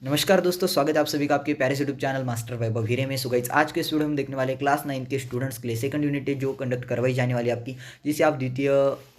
नमस्कार दोस्तों, स्वागत है आप सभी का आपके प्यारे से यूट्यूब चैनल मास्टर वैभव हीरे में। सो गाइस, आज के इस वीडियो में देखने वाले क्लास 9 के स्टूडेंट्स के लिए सेकंड यूनिट टेस्ट जो कंडक्ट करवाई जाने वाली है आपकी, जिसे आप द्वितीय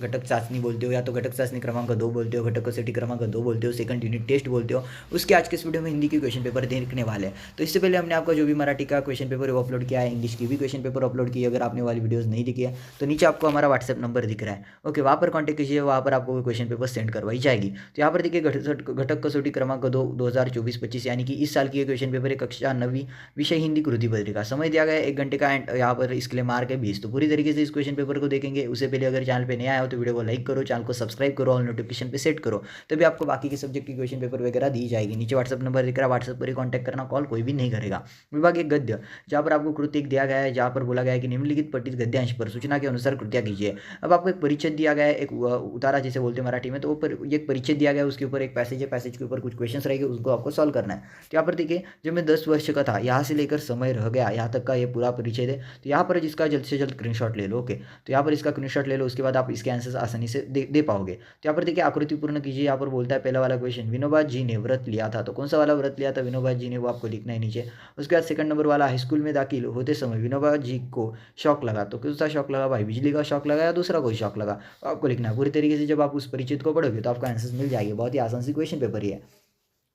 घटक चाशनी बोलते हो या तो घटक चाशनी क्रमांक 2 बोलते हो, घटक कसौटी क्रमांक 2 बोलते हो, सेकंड यूनिट टेस्ट बोलते हो। उसके आज के इस वीडियो में हिंदी के क्वेश्चन पेपर देखने वाले हैं। तो इससे पहले हमने आपका जो भी मराठी का क्वेश्चन पेपर वो अपलोड किया है, इंग्लिश की भी क्वेश्चन पेपर अपलोड की है। अगर आपने वाली वीडियोज़ नहीं देखी है तो नीचे आपको हमारा व्हाट्सएप नंबर दिख रहा है, ओके, वहाँ पर कॉन्टैक्ट कीजिए, वहाँ पर आपको क्वेश्चन पेपर सेंड करवाई जाएगी। तो यहाँ पर देखिए घटक कसौटी क्रमांक 2 2024-25 यानी कि इस साल की ये क्वेश्चन पेपर है, कक्षा 9वीं, विषय हिंदी कृति पत्रिका। समय दिया गया है 1 घंटे का एंड यहाँ पर इसके लिए मार्क है 20। तो पूरी तरीके से इस क्वेश्चन पेपर को देखेंगे। उससे पहले अगर चैनल पे नया आया हो तो वीडियो को लाइक करो, चैनल को सब्सक्राइब करो, ऑल नोटिफिकेशन पे सेट करो, तभी आपको बाकी के सब्जेक्ट की क्वेश्चन पेपर वगैरह दी जाएगी। नीचे व्हाट्सअप नंबर दिख रहा है, व्हाट्सअप पर ही कॉन्टैक्ट करना, कॉल कोई भी नहीं करेगा। विभाग एक गद्य, जहाँ पर आपको कृति एक दिया गया है, जहाँ पर बोला गया है कि निम्नलिखित पठित गद्यांश पर सूचना के अनुसार कृतियाँ कीजिए। अब आपको एक परिच्छेद दिया गया है, एक उतारा जिसे बोलते हैं मराठी में, तो वो एक परिच्छेद दिया गया है, उसके ऊपर एक पैसेज है, पैसेज के ऊपर कुछ क्वेश्चन रहेंगे, उसको आपको सॉल्व करना है। तो यहाँ पर देखिए, जब मैं 10 वर्ष का था, यहाँ से लेकर समय रह गया, यहाँ तक का ये पूरा परिच्छेद है। तो यहाँ पर इसका जल्द से जल्द स्क्रीनशॉट ले लो, ओके। तो यहाँ पर इसका स्क्रीनशॉट ले लो, उसके बाद आप इसके आंसर्स आसानी से दे पाओगे। तो यहाँ पर देखिए, आकृति पूर्ण कीजिए। यहाँ पर बोलता है पहला वाला क्वेश्चन, विनोबा जी ने व्रत लिया था। तो कौन सा वाला व्रत लिया था विनोबा जी ने, वो आपको लिखना है नीचे। उसके बाद सेकंड नंबर वाला, हाई स्कूल में दाखिल होते समय विनोबा जी को शौक लगा। तो कौन सा शौक लगा भाई, बिजली का शौक लगा या दूसरा कोई शौक लगा, तो आपको लिखना है। पूरी तरीके से जब आप उस परिचित को पढ़ोगे तो आपका आंसर्स मिल जाएगी। बहुत ही आसान सी क्वेश्चन पेपर ही है।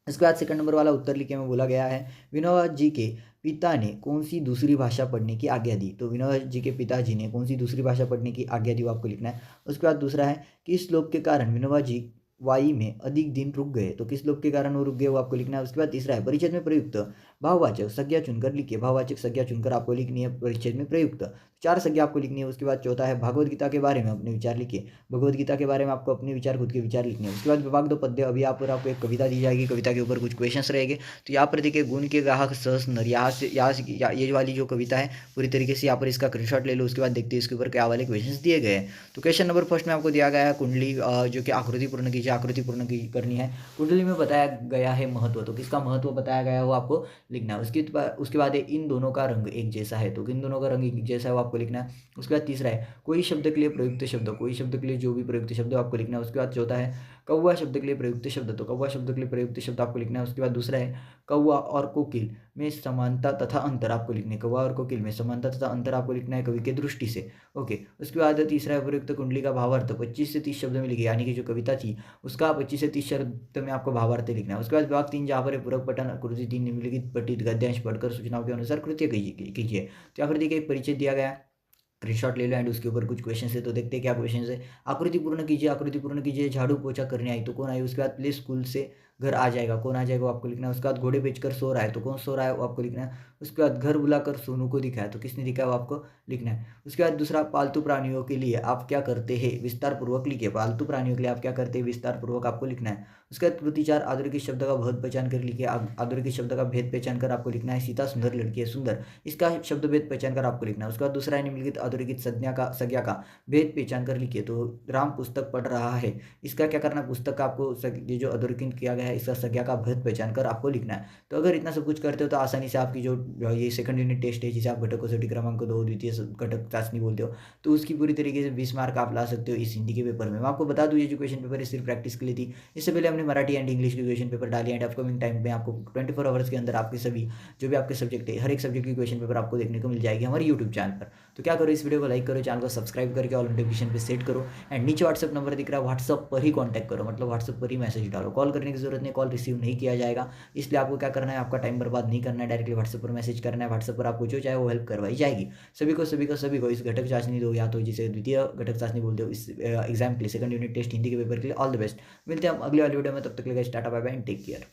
इसके बाद सेकंड नंबर वाला उत्तर लिखे में बोला गया है, विनोबा जी के पिता ने कौन सी दूसरी भाषा पढ़ने की आज्ञा दी। तो विनोबा जी के पिताजी ने कौन सी दूसरी भाषा पढ़ने की आज्ञा दी, वो आपको लिखना है। उसके बाद दूसरा है, किस श्लोक के कारण विनोबा जी वाई में अधिक दिन रुक गए। तो किस श्लोक के कारण वो रुक गए, वो आपको लिखना है। उसके बाद तीसरा है, परिच्छेद में प्रयुक्त भाववाचक संज्ञा चुनकर लिखिए। भाववाचक संज्ञा चुनकर आपको लिखनी है परिच्छेद में प्रयुक्त 4 संज्ञा आपको लिखनी है। उसके बाद चौथा है, भागवत गीता के बारे में अपने विचार लिखिए। भगवत गीता के बारे में आपको अपने विचार, खुद के विचार लिखने हैं। उसके बाद विभाग 2 पद्य, अभी यहाँ पर आपको एक कविता दी जाएगी, कविता के ऊपर कुछ क्वेश्चंस रहेंगे। तो यहाँ पर देखिए, गुण के ग्राहक सहस नर, ये वाली जो कविता है, पूरी तरीके से यहाँ पर इसका स्क्रीनशॉट ले लो। उसके बाद देखते हैं इसके ऊपर क्या वाले क्वेश्चंस दिए गए हैं। तो क्वेश्चन नंबर फर्स्ट में आपको दिया गया है कुंडली, जो कि आकृति पूर्ण कीजिए, आकृति पूर्ण करनी है। कुंडली में बताया गया है महत्व, तो किसका महत्व बताया गया है वो आपको लिखना है। उसके बाद इन दोनों का रंग एक जैसा है, तो इन दोनों का रंग एक जैसा है वो आपको लिखना है। उसके बाद तीसरा है, कोई शब्द के लिए प्रयुक्त शब्द, कोई शब्द के लिए जो भी प्रयुक्त शब्द आपको लिखना है। उसके बाद चौथा है, कौवा शब्द के लिए प्रयुक्त शब्द, तो कौवा शब्द के लिए प्रयुक्त शब्द आपको लिखना है। उसके बाद दूसरा है, कौवा और कोकिल में समानता तथा अंतर आपको लिखने, कौवा और कोकिल में समानता तथा अंतर आपको लिखना है कवि के दृष्टि से, ओके। उसके बाद तीसरा है, प्रयुक्त कुंडली का भावार्थ 25 से 30 शब्द में लिखिए, यानी कि जो कविता थी उसका 25 से 30 शब्द में आपको भावार्थ लिखना है। उसके बाद विभाग 3, जहाँ पर पूरक पठन कृति 3 निम्नलिखित पठित गद्यांश पढ़कर सूचनाओं के अनुसार कृत्य कीजिए। तो यहाँ पर देखिए, एक परिचय दिया गया है, स्क्रीनशॉट ले लो एंड उसके ऊपर कुछ क्वेश्चन है। तो देखते हैं क्या क्वेश्चन है। आकृति पूर्ण कीजिए, आकृति पूर्ण कीजिए, झाड़ू पोछा करने आई, तो कौन आई। उसके बाद प्ले स्कूल से घर आ जाएगा, कौन आ जाएगा वो आपको लिखना है। उसके बाद घोड़े बेचकर सो रहा है, तो कौन सो रहा है वो आपको लिखना है। उसके बाद घर बुलाकर सोनू को दिखाया, तो किसने दिखाया वो आपको लिखना है। उसके बाद दूसरा, पालतू प्राणियों के लिए आप क्या करते हैं, विस्तार पूर्वक लिखिए। पालतू प्राणियों के लिए आप क्या करते हैं, विस्तार पूर्वक आपको लिखना है। उसके बाद कृति 4, अधोरेखित शब्द का भेद पहचान कर लिखिए। अधोरेखित शब्द का भेद पहचान कर आपको लिखना है। सीता सुंदर लड़की है, सुंदर, इसका शब्द भेद पहचान कर आपको लिखना है। उसके बाद दूसरा है, निम्नलिखित अधोरेखित संज्ञा का भेद पहचान कर लिखिए। तो राम पुस्तक पढ़ रहा है, इसका क्या करना है, पुस्तक का आपको ये जो अधोरेखित किया गया है इसका संज्ञा का भेद पहचान कर आपको लिखना है। तो अगर इतना सब कुछ करते हो तो आसानी से आपकी जो ये सेकंड यूनिट टेस्ट है, जिसे आप घटक कसौटी क्रमांक 2 द्वितीय घटक चाशनी बोलते हो, तो उसकी पूरी तरीके से 20 मार्क आप ला सकते हो इस हिंदी के पेपर में। मैं आपको बता दूं, ये जो क्वेश्चन पेपर है सिर्फ प्रैक्टिस के लिए थी। इससे पहले हमने मराठी एंड इंग्लिश के क्वेश्चन पेपर डाले एंड अपकमिंग टाइम में आपको 24 आवर्स के अंदर आपके सभी जो भी आपके सब्जेक्ट है, हर एक सब्जेक्ट की क्वेश्चन पेपर आपको देखने को मिल जाएगी हमारे यूट्यूब चैनल पर। तो क्या करो, इस वीडियो को लाइक करो, चैनल को सब्सक्राइब करके ऑल नोटिफिकेशन पे सेट करो एंड नीचे व्हाट्सअप नंबर दिख रहा है, व्हाट्सअप पर ही कॉन्टैक्ट करो, मतलब व्हाट्सअप पर ही मैसेज डालो। कॉल करने की जरूरत नहीं, कॉल रिसीव नहीं किया जाएगा। इसलिए आपको क्या करना है, आपका टाइम बर्बाद नहीं करना है, डायरेक्टली व्हाट्सअप पर मैसेज करना है। व्हाट्सअप पर आपको जो चाहे वो हेल्प करवाई जाएगी। सभी को इस घटक चाशनी दो, या तो जिसे द्वितीय घटक चाशनी बोलते हो, इस एग्जाम के लिए सेकंड यूनिट टेस्ट हिंदी के पेपर के लिए ऑल द बेस्ट। मिलते हैं हम अगले वाली वीडियो में, तब तक के लिए tata bye bye and take care.